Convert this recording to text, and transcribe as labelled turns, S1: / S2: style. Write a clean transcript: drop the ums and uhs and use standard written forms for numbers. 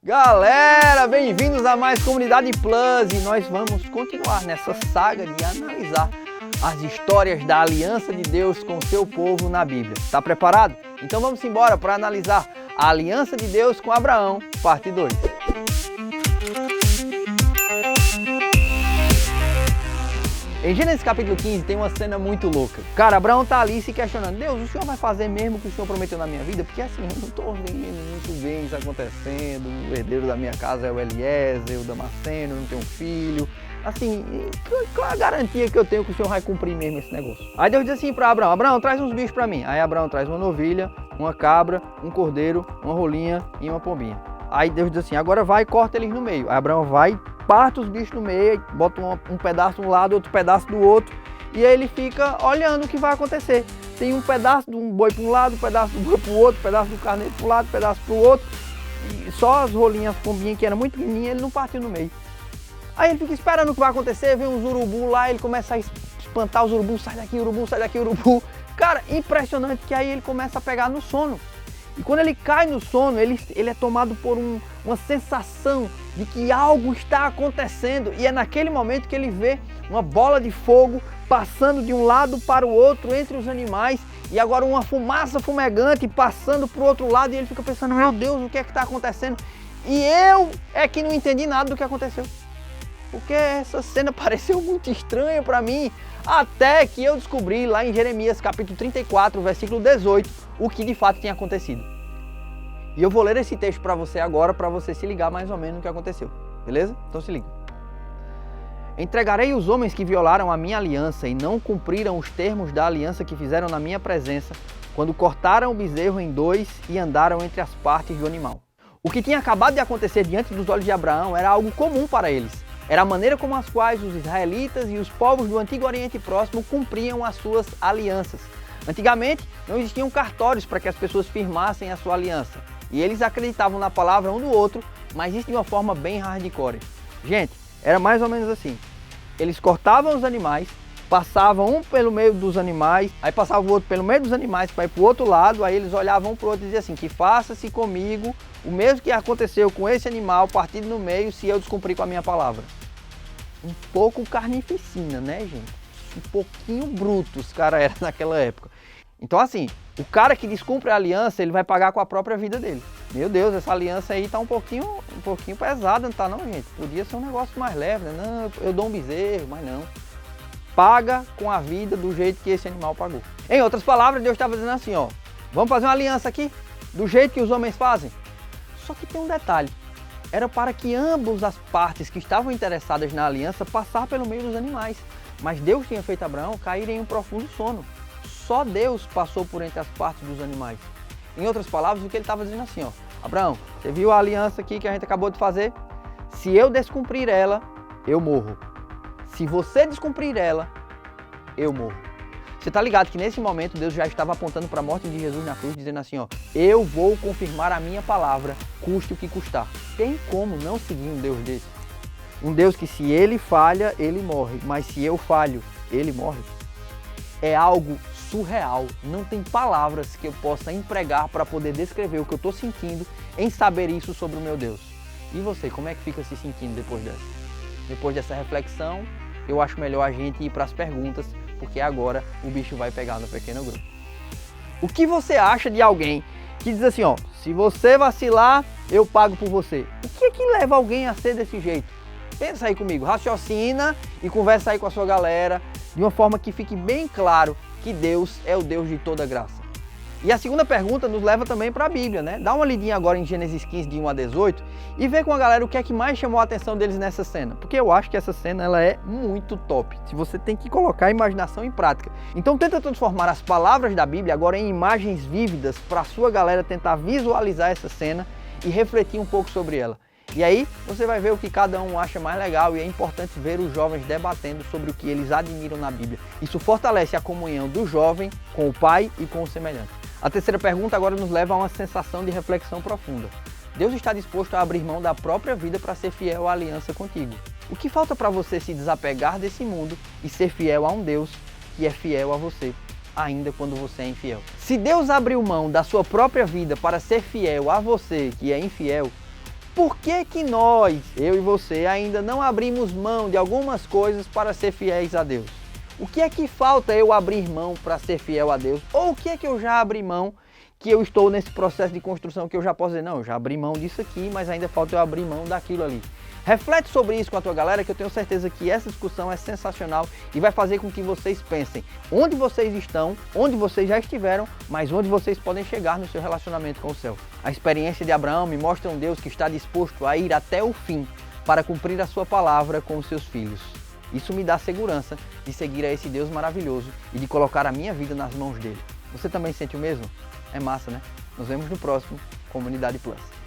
S1: Galera, bem-vindos a mais Comunidade Plus e nós vamos continuar nessa saga de analisar as histórias da aliança de Deus com o seu povo na Bíblia. Tá preparado? Então vamos embora para analisar a aliança de Deus com Abraão, parte 2. Em Gênesis capítulo 15 tem uma cena muito louca. Cara, Abraão tá ali se questionando: Deus, o Senhor vai fazer mesmo o que o Senhor prometeu na minha vida? Porque assim, eu não tô vendo muito bem isso acontecendo. O herdeiro da minha casa é o Eliezer, o Damasceno, não tenho um filho. Assim, qual é a garantia que eu tenho que o Senhor vai cumprir mesmo esse negócio? Aí Deus diz assim para Abraão: Abraão, traz uns bichos para mim. Aí Abraão traz uma novilha, uma cabra, um cordeiro, uma rolinha e uma pombinha. Aí Deus diz assim: agora vai e corta eles no meio. Aí Abraão vai, parte os bichos no meio, bota um pedaço de um lado, outro pedaço do outro, e aí ele fica olhando o que vai acontecer. Tem um pedaço de um boi para um lado, um pedaço do boi para o outro, um pedaço do carneiro para um lado, um pedaço para o outro, e só as rolinhas, as pombinhas que eram muito pequenininhas, ele não partiu no meio. Aí ele fica esperando o que vai acontecer, vem uns urubu lá, ele começa a espantar os urubus: sai daqui urubu. Cara, impressionante que aí ele começa a pegar no sono. E quando ele cai no sono, ele é tomado por uma sensação de que algo está acontecendo. E é naquele momento que ele vê uma bola de fogo passando de um lado para o outro entre os animais. E agora uma fumaça fumegante passando para o outro lado. E ele fica pensando: meu Deus, o que é que está acontecendo? E eu é que não entendi nada do que aconteceu. Porque essa cena pareceu muito estranha para mim. Até que eu descobri lá em Jeremias capítulo 34, versículo 18, o que de fato tinha acontecido. E eu vou ler esse texto para você agora, para você se ligar mais ou menos no que aconteceu. Beleza? Então se liga. Entregarei os homens que violaram a minha aliança e não cumpriram os termos da aliança que fizeram na minha presença, quando cortaram o bezerro em dois e andaram entre as partes do animal. O que tinha acabado de acontecer diante dos olhos de Abraão era algo comum para eles. Era a maneira como as quais os israelitas e os povos do Antigo Oriente Próximo cumpriam as suas alianças. Antigamente, não existiam cartórios para que as pessoas firmassem a sua aliança. E eles acreditavam na palavra um do outro, mas isso de uma forma bem hardcore. Gente, era mais ou menos assim. Eles cortavam os animais, passavam um pelo meio dos animais, aí passava o outro pelo meio dos animais para ir para o outro lado, aí eles olhavam um para o outro e diziam assim: que faça-se comigo o mesmo que aconteceu com esse animal partido no meio, se eu descumprir com a minha palavra. Um pouco carnificina, né, gente? Um pouquinho bruto os caras eram naquela época. Então assim, o cara que descumpre a aliança, ele vai pagar com a própria vida dele. Meu Deus, essa aliança aí tá um pouquinho pesada, não tá não, gente? Podia ser um negócio mais leve, né? Não, eu dou um bezerro, mas não. Paga com a vida do jeito que esse animal pagou. Em outras palavras, Deus estava dizendo assim, ó: vamos fazer uma aliança aqui, do jeito que os homens fazem. Só que tem um detalhe. Era para que ambas as partes que estavam interessadas na aliança passassem pelo meio dos animais. Mas Deus tinha feito Abraão cair em um profundo sono. Só Deus passou por entre as partes dos animais. Em outras palavras, o que ele estava dizendo assim, ó: Abraão, você viu a aliança aqui que a gente acabou de fazer? Se eu descumprir ela, eu morro. Se você descumprir ela, eu morro. Você está ligado que nesse momento Deus já estava apontando para a morte de Jesus na cruz, dizendo assim, ó: eu vou confirmar a minha palavra, custe o que custar. Tem como não seguir um Deus desse? Um Deus que, se ele falha, ele morre, mas se eu falho, ele morre. É algo surreal, não tem palavras que eu possa empregar para poder descrever o que eu estou sentindo em saber isso sobre o meu Deus. E você, como é que fica se sentindo depois dessa? Depois dessa reflexão, eu acho melhor a gente ir para as perguntas, porque agora o bicho vai pegar no pequeno grupo. O que você acha de alguém que diz assim, ó: se você vacilar, eu pago por você? O que é que leva alguém a ser desse jeito? Pensa aí comigo, raciocina e conversa aí com a sua galera, de uma forma que fique bem claro que Deus é o Deus de toda graça. E a segunda pergunta nos leva também para a Bíblia, né? Dá uma lidinha agora em Gênesis 15, de 1 a 18, e vê com a galera o que é que mais chamou a atenção deles nessa cena. Porque eu acho que essa cena ela é muito top. Se você tem que colocar a imaginação em prática. Então tenta transformar as palavras da Bíblia agora em imagens vívidas para a sua galera tentar visualizar essa cena e refletir um pouco sobre ela. E aí você vai ver o que cada um acha mais legal, e é importante ver os jovens debatendo sobre o que eles admiram na Bíblia. Isso fortalece a comunhão do jovem com o pai e com o semelhante. A terceira pergunta agora nos leva a uma sensação de reflexão profunda. Deus está disposto a abrir mão da própria vida para ser fiel à aliança contigo. O que falta para você se desapegar desse mundo e ser fiel a um Deus que é fiel a você, ainda quando você é infiel? Se Deus abriu mão da sua própria vida para ser fiel a você que é infiel, Por que que nós, eu e você, ainda não abrimos mão de algumas coisas para ser fiéis a Deus? O que é que falta eu abrir mão para ser fiel a Deus? Ou o que é que eu já abri mão, que eu estou nesse processo de construção, que eu já posso dizer, não, eu já abri mão disso aqui, mas ainda falta eu abrir mão daquilo ali. Reflete sobre isso com a tua galera, que eu tenho certeza que essa discussão é sensacional e vai fazer com que vocês pensem onde vocês estão, onde vocês já estiveram, mas onde vocês podem chegar no seu relacionamento com o céu. A experiência de Abraão me mostra um Deus que está disposto a ir até o fim para cumprir a sua palavra com os seus filhos. Isso me dá segurança de seguir a esse Deus maravilhoso e de colocar a minha vida nas mãos dele. Você também sente o mesmo? É massa, né? Nos vemos no próximo Comunidade Plus.